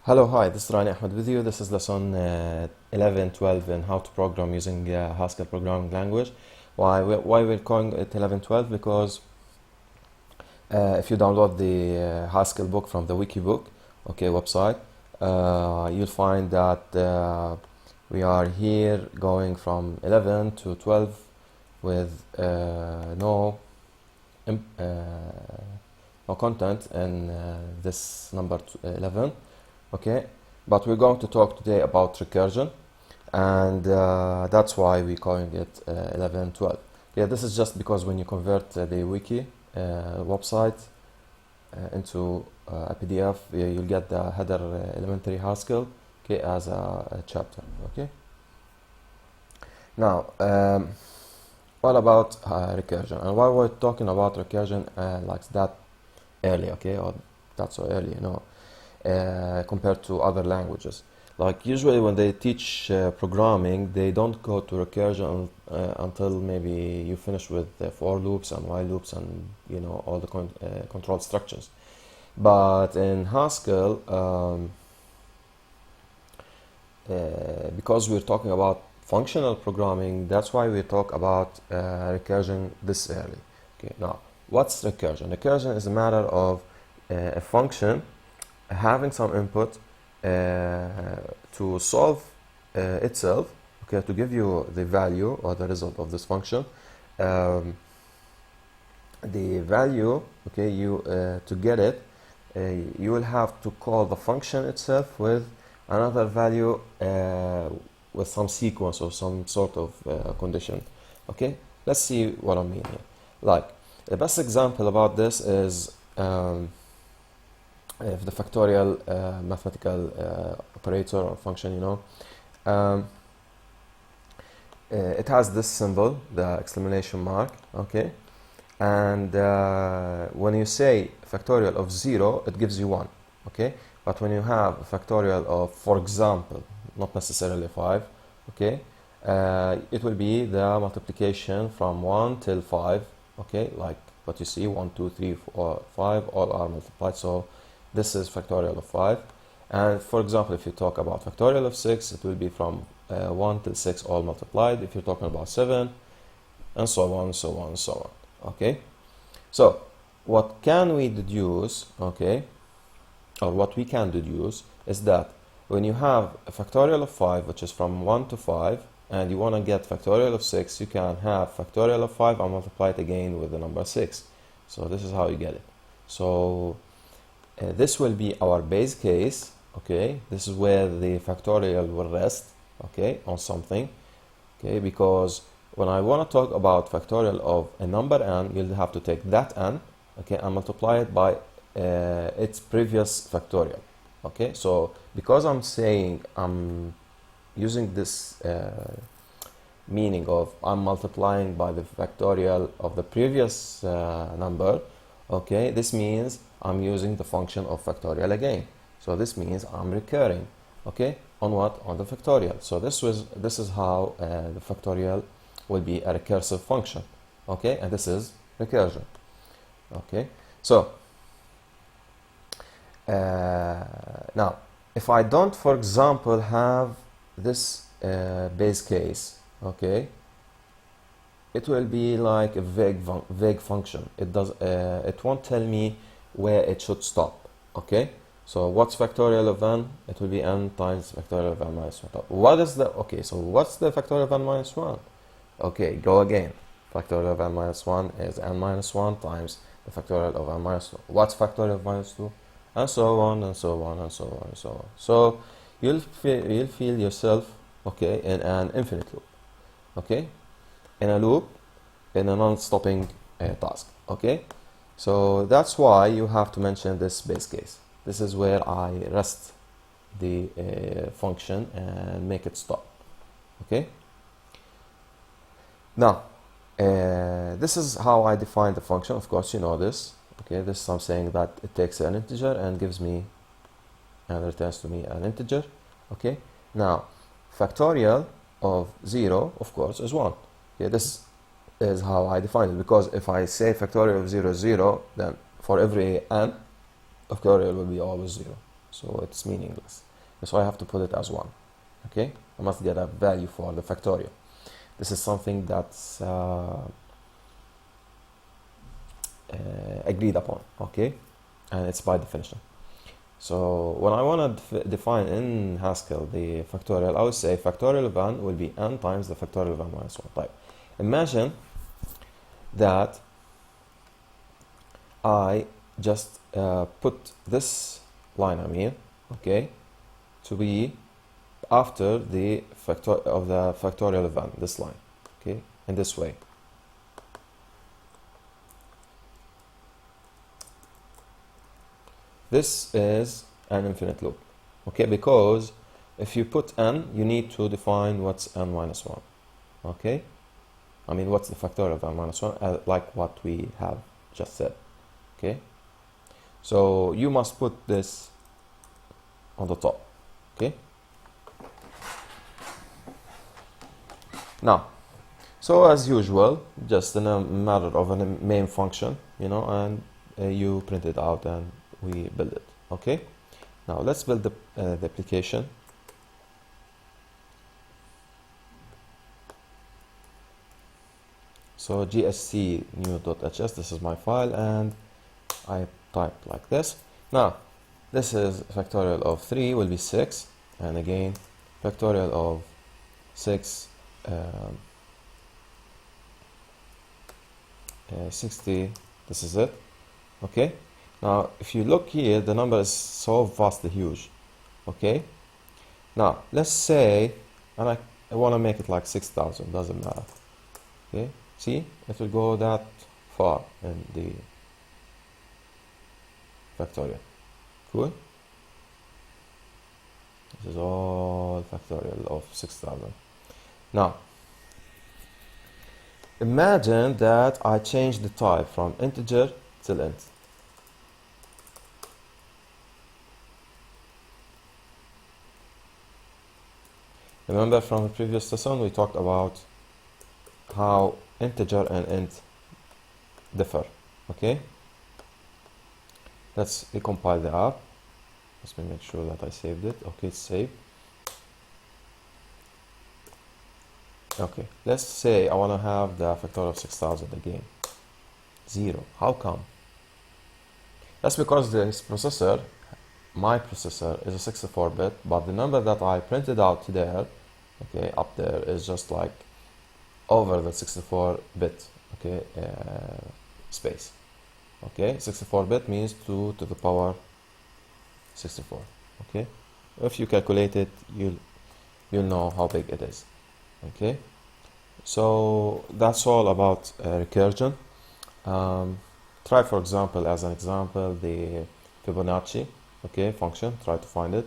Hello, hi, this is Rani Ahmed with you. This is lesson 11-12 in how to program using Haskell programming language. Why we're calling it 11-12? Because if you download the Haskell book from the Wikibook, website, you'll find that we are here going from 11 to 12 with no content in this number 11. Okay, but we're going to talk today about recursion, and that's why we're calling it 11-12. Yeah, this is just because when you convert the wiki website into a PDF, you'll get the header elementary Haskell, as a chapter. Okay, now all about recursion, and why we're talking about recursion like that early, or not so early, compared to other languages. Like usually when they teach programming, they don't go to recursion until maybe you finish with for loops and while loops and all the control structures. But in Haskell, because we're talking about functional programming, that's why we talk about recursion this early. Okay, now what's recursion? Recursion is a matter of a function having some input to solve itself, to give you the value or the result of this function. The value, to get it, you will have to call the function itself with another value with some sequence or some sort of condition. Okay, let's see what I mean here. Like the best example about this is if the factorial mathematical operator or function, it has this symbol, the exclamation mark, and when you say factorial of 0, it gives you 1, but when you have a factorial of, for example, not necessarily 5, it will be the multiplication from 1 till 5, like what you see, 1, 2, 3, 4, 5, all are multiplied, so this is factorial of 5. And for example, if you talk about factorial of 6, it will be from 1 till 6 all multiplied. If you're talking about 7, and so on, so on, so on. So what can we deduce, or what we can deduce is that when you have a factorial of 5, which is from 1 to 5, and you want to get factorial of 6, you can have factorial of 5 and multiply it again with the number 6. So this is how you get it. So this will be our base case, this is where the factorial will rest, on something, because when I want to talk about factorial of a number n, you'll have to take that n, and multiply it by its previous factorial, so because I'm saying I'm using this meaning of I'm multiplying by the factorial of the previous number, this means I'm using the function of factorial again. So this means I'm recurring, on what? On the factorial. So this is how the factorial will be a recursive function, and this is recursion, So now, if I don't, for example, have this base case, it will be like a vague function. It won't tell me where it should stop. So what's factorial of n? It will be n times factorial of n minus 1. What is the so what's the factorial of n minus 1? Go again. Factorial of n minus 1 is n minus 1 times the factorial of n minus 2. What's factorial of minus 2? And so on and so on and so on and so on. So you'll feel yourself in an infinite loop, in a loop, in a non-stopping task, so that's why you have to mention this base case. This is where I rest the function and make it stop, now this is how I define the function. Of course you know this, this is I'm saying that it takes an integer and gives me and returns to me an integer, now factorial of 0, of course, is 1. This is how I define it, because if I say factorial of 0 is 0, then for every n, factorial will be always 0. so it's meaningless. So I have to put it as 1. Okay, I must get a value for the factorial. This is something that's agreed upon, okay, and it's by definition. So when I want to define in Haskell the factorial, I would say factorial of n will be n times the factorial of n minus 1. Type. Imagine that I just put this line, okay, to be after the factorial of n, this line, okay, in this way. This is an infinite loop, okay, because if you put n, you need to define what's n minus 1, okay? I mean, what's the factorial of n minus 1, like what we have just said, okay? So you must put this on the top, okay? Now, so as usual, just in a matter of a main function, and you print it out and we build it, okay? Now let's build the application. So gsc new.hs, this is my file, and I type like this. Now this is factorial of 3 will be 6, and again factorial of 6 60, this is it, okay? Now if you look here, the number is so vastly huge, okay? Now let's say, and I want to make it like 6,000, doesn't matter, okay? See, it will go that far in the factorial. Cool. This is all factorial of 6,000. Now imagine that I change the type from integer till int. Remember from the previous lesson we talked about how integer and int differ, okay? Let's recompile the app. Let me make sure that I saved it. Okay, it's saved. Okay, let's say I want to have the factorial of 6,000 again. 0. How come? That's because this processor, my processor, is a 64-bit, but the number that I printed out there, okay, up there, is just like over the 64-bit, okay, space. Okay, 64-bit means 2 to the power 64. Okay, if you calculate it, you'll know how big it is. Okay, so that's all about recursion. Try, for example, as an example, the Fibonacci, okay, function. Try to find it.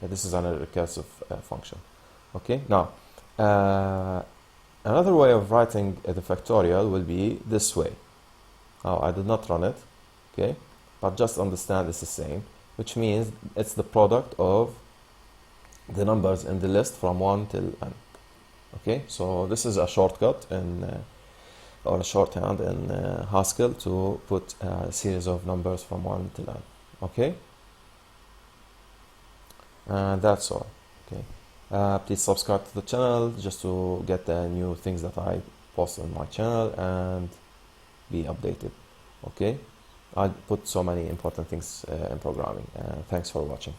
This is a recursive function. Okay, now another way of writing the factorial will be this way. Now I did not run it, okay, but just understand it's the same, which means it's the product of the numbers in the list from 1 till n. Okay, so this is a shortcut or a shorthand in Haskell to put a series of numbers from 1 till n. Okay, and that's all. Okay, please subscribe to the channel just to get the new things that I post on my channel and be updated. Okay, I put so many important things in programming. Thanks for watching.